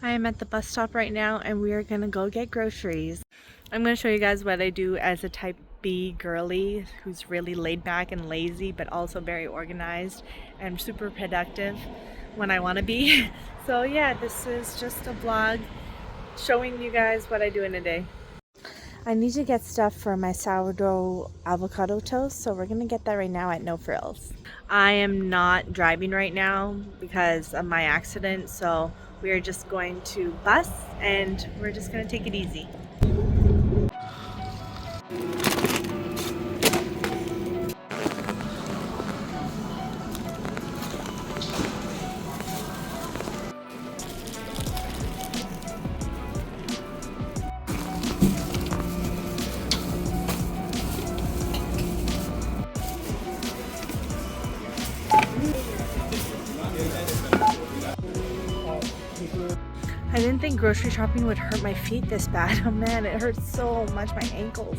I am at the bus stop right now and we are gonna go get groceries. I'm gonna show you guys what I do as a type B girly who's really laid back and lazy but also very organized and super productive when I want to be. So yeah, this is just a vlog showing you guys what I do in a day. I need to get stuff for my sourdough avocado toast, so we're gonna get that right now at No Frills. I am not driving right now because of my accident, so we are just going to bus and we're just gonna take it easy. I didn't think grocery shopping would hurt my feet this bad. Oh man, it hurts so much, my ankles.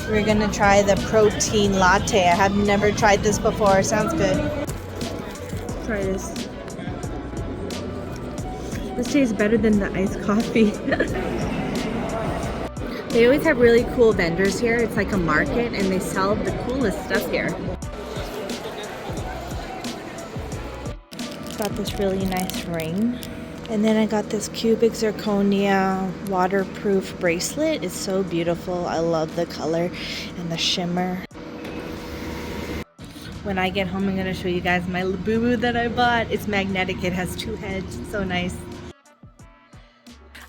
We're gonna try the protein latte. I have never tried this before. Sounds good. Try this. This tastes better than the iced coffee. They always have really cool vendors here. It's like a market and they sell the coolest stuff here. Got this really nice ring. And then I got this cubic zirconia waterproof bracelet. It's so beautiful. I love the color and the shimmer. When I get home, I'm gonna show you guys my Labubu that I bought. It's magnetic, it has 2 heads, it's so nice.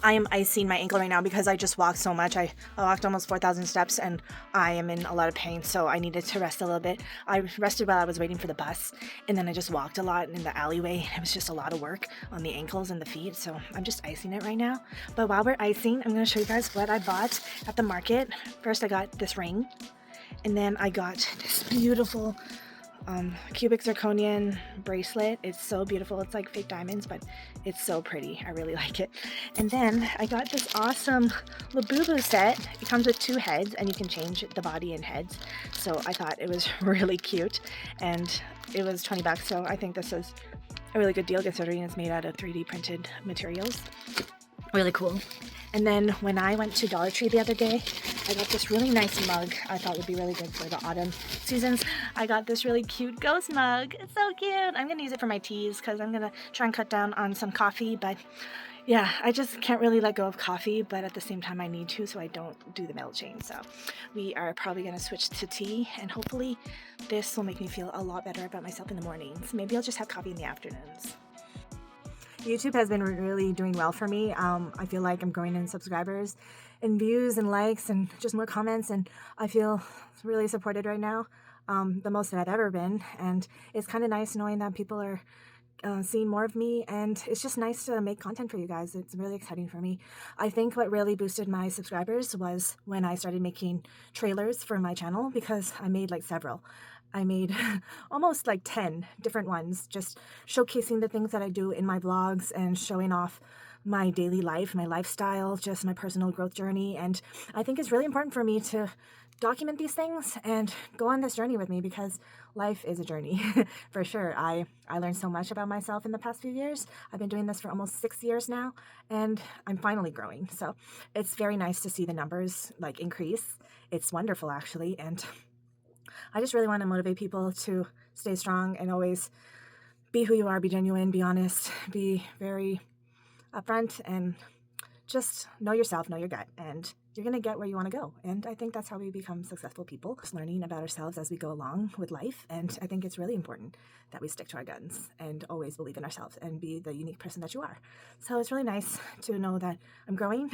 I am icing my ankle right now because I just walked so much. I walked almost 4,000 steps and I am in a lot of pain, so I needed to rest a little bit. I rested while I was waiting for the bus, and then I just walked a lot in the alleyway. It was just a lot of work on the ankles and the feet, so I'm just icing it right now. But while we're icing, I'm going to show you guys what I bought at the market. First, I got this ring, and then I got this beautiful cubic zirconian bracelet. It's so beautiful. It's like fake diamonds, but it's so pretty. I really like it. And then I got this awesome Labubu set. It comes with 2 heads and you can change the body and heads. So I thought it was really cute and it was 20 bucks. So I think this is a really good deal considering it's made out of 3D printed materials. Really cool. And then when I went to Dollar Tree the other day, I got this really nice mug I thought would be really good for the autumn seasons. I got this really cute ghost mug. It's so cute. I'm going to use it for my teas because I'm going to try and cut down on some coffee. But yeah, I just can't really let go of coffee, but at the same time I need to so I don't do the metal chain. So we are probably going to switch to tea, and hopefully this will make me feel a lot better about myself in the mornings. Maybe I'll just have coffee in the afternoons. YouTube has been really doing well for me. I feel like I'm growing in subscribers and views and likes and just more comments, and I feel really supported right now, the most that I've ever been. And it's kind of nice knowing that people are seeing more of me, and it's just nice to make content for you guys. It's really exciting for me. I think what really boosted my subscribers was when I started making trailers for my channel, because I made like several. I made almost like 10 different ones, just showcasing the things that I do in my vlogs and showing off my daily life, my lifestyle, just my personal growth journey. And I think it's really important for me to document these things and go on this journey with me, because life is a journey for sure. I learned so much about myself in the past few years. I've been doing this for almost 6 years now, and I'm finally growing. So it's very nice to see the numbers like increase. It's wonderful actually. And I just really want to motivate people to stay strong and always be who you are, be genuine, be honest, be very upfront, and just know yourself, know your gut, and you're going to get where you want to go. And I think that's how we become successful people, just learning about ourselves as we go along with life. And I think it's really important that we stick to our guns and always believe in ourselves and be the unique person that you are. So it's really nice to know that I'm growing.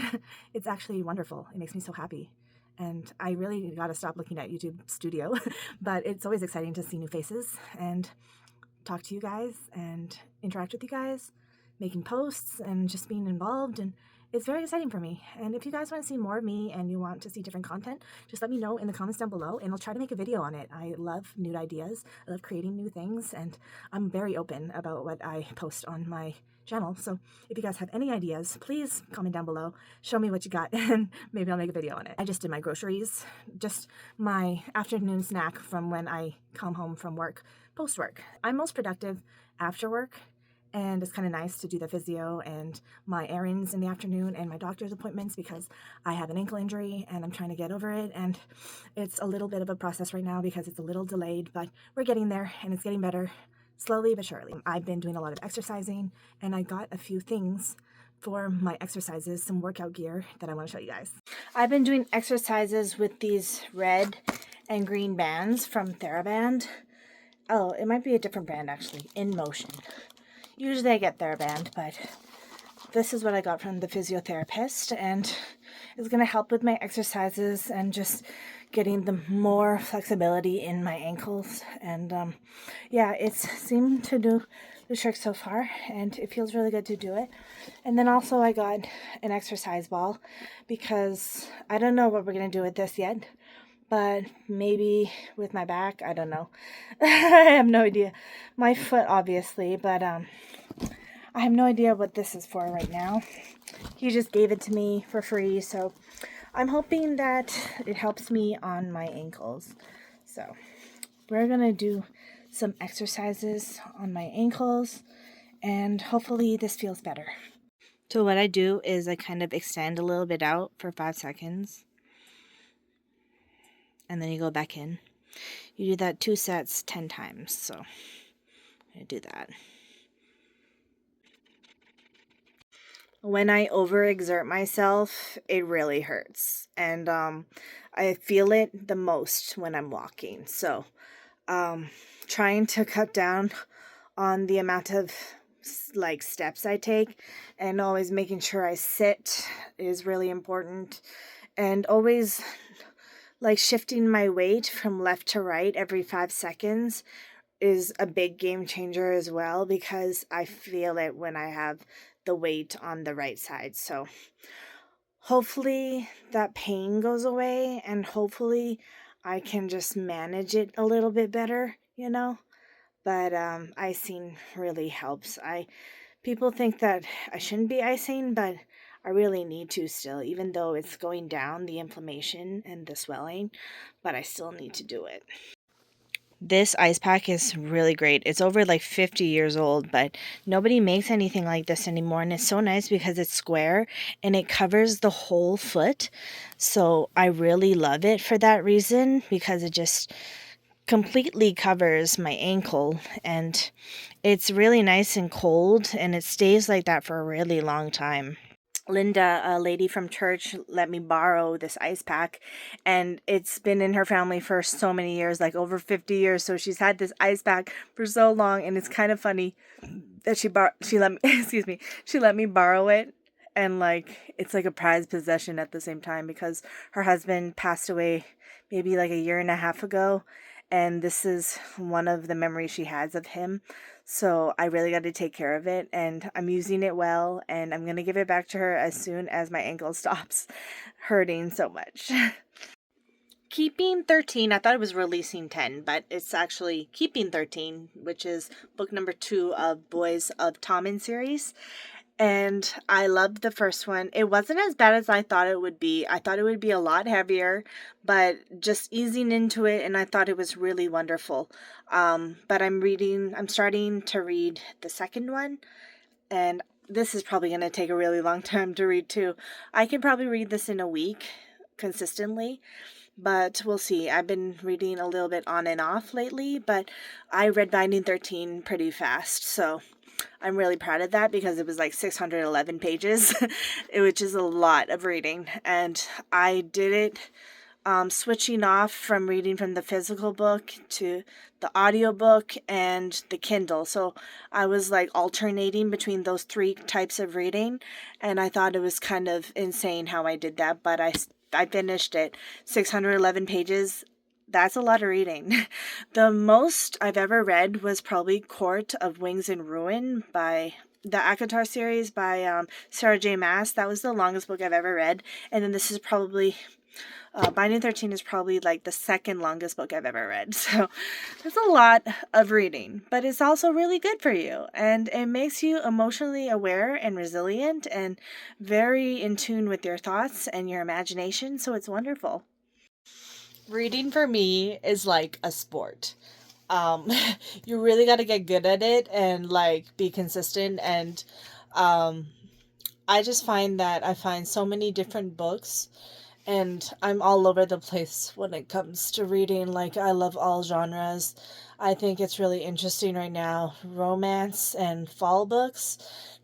It's actually wonderful. It makes me so happy. And I really got to stop looking at YouTube Studio, but it's always exciting to see new faces and talk to you guys and interact with you guys, making posts and just being involved. And it's very exciting for me. And if you guys want to see more of me and you want to see different content, just let me know in the comments down below and I'll try to make a video on it. I love new ideas. I love creating new things, and I'm very open about what I post on my channel. So if you guys have any ideas, please comment down below, show me what you got, and maybe I'll make a video on it. I just did my groceries, just my afternoon snack from when I come home from work post work. I'm most productive after work, and it's kind of nice to do the physio and my errands in the afternoon and my doctor's appointments because I have an ankle injury and I'm trying to get over it. And it's a little bit of a process right now because it's a little delayed, but we're getting there and it's getting better slowly but surely. I've been doing a lot of exercising and I got a few things for my exercises, some workout gear that I want to show you guys. I've been doing exercises with these red and green bands from TheraBand. Oh, it might be a different brand actually, In Motion. Usually I get TheraBand, but this is what I got from the physiotherapist, and it's going to help with my exercises and just getting the more flexibility in my ankles. And yeah, it's seemed to do the trick so far, and it feels really good to do it. And then also I got an exercise ball because I don't know what we're going to do with this yet, but maybe with my back, I don't know. I have no idea. My foot, obviously, but I have no idea what this is for right now. He just gave it to me for free, so I'm hoping that it helps me on my ankles. So we're gonna do some exercises on my ankles, and hopefully this feels better. So what I do is I kind of extend a little bit out for 5 seconds, and then you go back in. You do that 2 sets 10 times, so I'm gonna do that. When I overexert myself, it really hurts. And I feel it the most when I'm walking. So trying to cut down on the amount of steps I take and always making sure I sit is really important. And always shifting my weight from left to right every 5 seconds is a big game changer as well, because I feel it when I have the weight on the right side. So hopefully that pain goes away, and hopefully I can just manage it a little bit better, But icing really helps. People think that I shouldn't be icing, but I really need to still, even though it's going down, the inflammation and the swelling, but I still need to do it. This ice pack is really great. It's over 50 years old, but nobody makes anything like this anymore. And it's so nice because it's square and it covers the whole foot. So I really love it for that reason, because it just completely covers my ankle, and it's really nice and cold, and it stays like that for a really long time. Linda, a lady from church, let me borrow this ice pack, and it's been in her family for so many years, over 50 years. So she's had this ice pack for so long, and it's kind of funny that she let me excuse me, she let me borrow it, and it's like a prized possession at the same time, because her husband passed away maybe a year and a half ago, and this is one of the memories she has of him. So I really got to take care of it, and I'm using it well, and I'm going to give it back to her as soon as my ankle stops hurting so much. Keeping 13, I thought it was releasing 10, but it's actually Keeping 13, which is book number 2 of Boys of Tommen series. And I loved the first one. It wasn't as bad as I thought it would be. I thought it would be a lot heavier, but just easing into it, and I thought it was really wonderful. But I'm starting to read the second one, and this is probably going to take a really long time to read too. I can probably read this in a week consistently, but we'll see. I've been reading a little bit on and off lately, but I read Binding 13 pretty fast, so I'm really proud of that, because it was 611 pages, which is a lot of reading. And I did it switching off from reading from the physical book to the audiobook and the Kindle. So I was alternating between those 3 types of reading, and I thought it was kind of insane how I did that, but I finished it. 611 pages. That's a lot of reading. The most I've ever read was probably Court of Wings and Ruin by the ACOTAR series by Sarah J. Maas. That was the longest book I've ever read. And then this is probably, Binding 13 is probably the second longest book I've ever read. So that's a lot of reading, but it's also really good for you. And it makes you emotionally aware and resilient and very in tune with your thoughts and your imagination. So it's wonderful. Reading for me is like a sport. um, you really got to get good at it and like be consistent. And um, I just find that I find so many different books, and I'm all over the place when it comes to reading. Like, I love all genres. I think it's really interesting right now. Romance and fall books,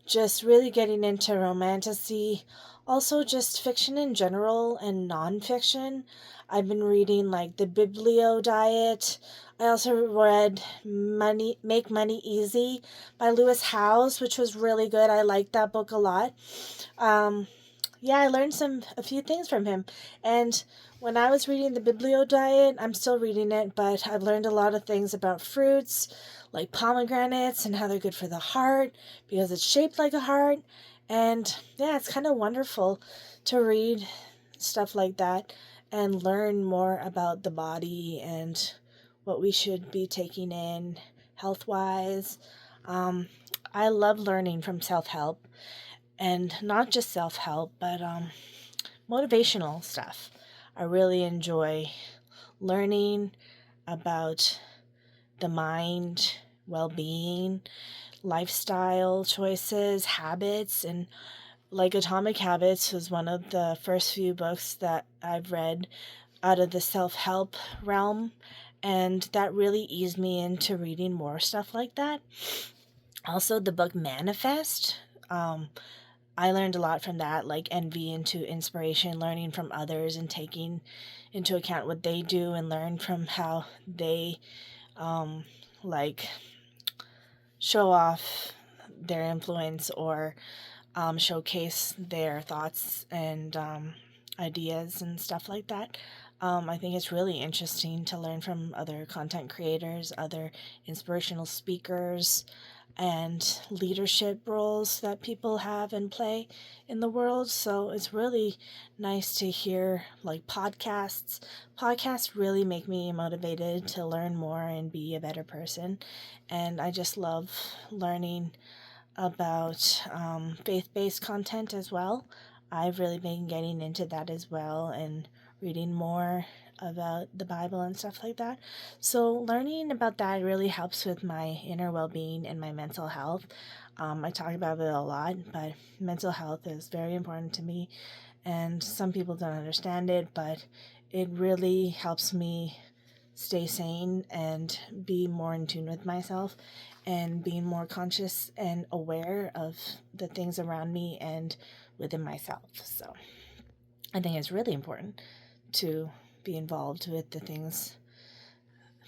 just really getting into romantasy. Also, just fiction in general and nonfiction. I've been reading like the Biblio Diet. I also read Money Make Money Easy by Lewis Howes, which was really good. I liked that book a lot. Um, yeah, I learned a few things from him. And when I was reading the Biblio Diet, I'm still reading it, but I've learned a lot of things about fruits, like pomegranates and how they're good for the heart because it's shaped like a heart. And yeah, it's kind of wonderful to read stuff like that and learn more about the body and what we should be taking in health wise. Um, I love learning from self help, and not just self help, but motivational stuff. I really enjoy learning about the mind, well being, lifestyle choices, habits, and like Atomic Habits was one of the first few books that I've read out of the self help realm. And that really eased me into reading more stuff like that. Also, the book Manifest. Um, I learned a lot from that, like envy into inspiration, learning from others and taking into account what they do and learn from how they um, like show off their influence or showcase their thoughts and ideas and stuff like that. I think it's really interesting to learn from other content creators, other inspirational speakers, and leadership roles that people have and play in the world. So it's really nice to hear like podcasts. Podcasts really make me motivated to learn more and be a better person. And I just love learning about faith based content as well. I've really been getting into that as well and reading more about the Bible and stuff like that. So, learning about that really helps with my inner well being and my mental health. I talk about it a lot, but mental health is very important to me, and some people don't understand it, but it really helps me stay sane and be more in tune with myself and being more conscious and aware of the things around me and within myself. So I think it's really important to be involved with the things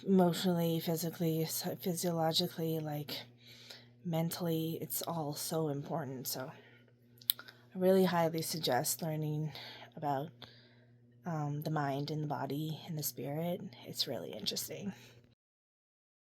emotionally, physically, physiologically, like mentally. It's all so important. So I really highly suggest learning about the mind and the body and the spirit. It's really interesting.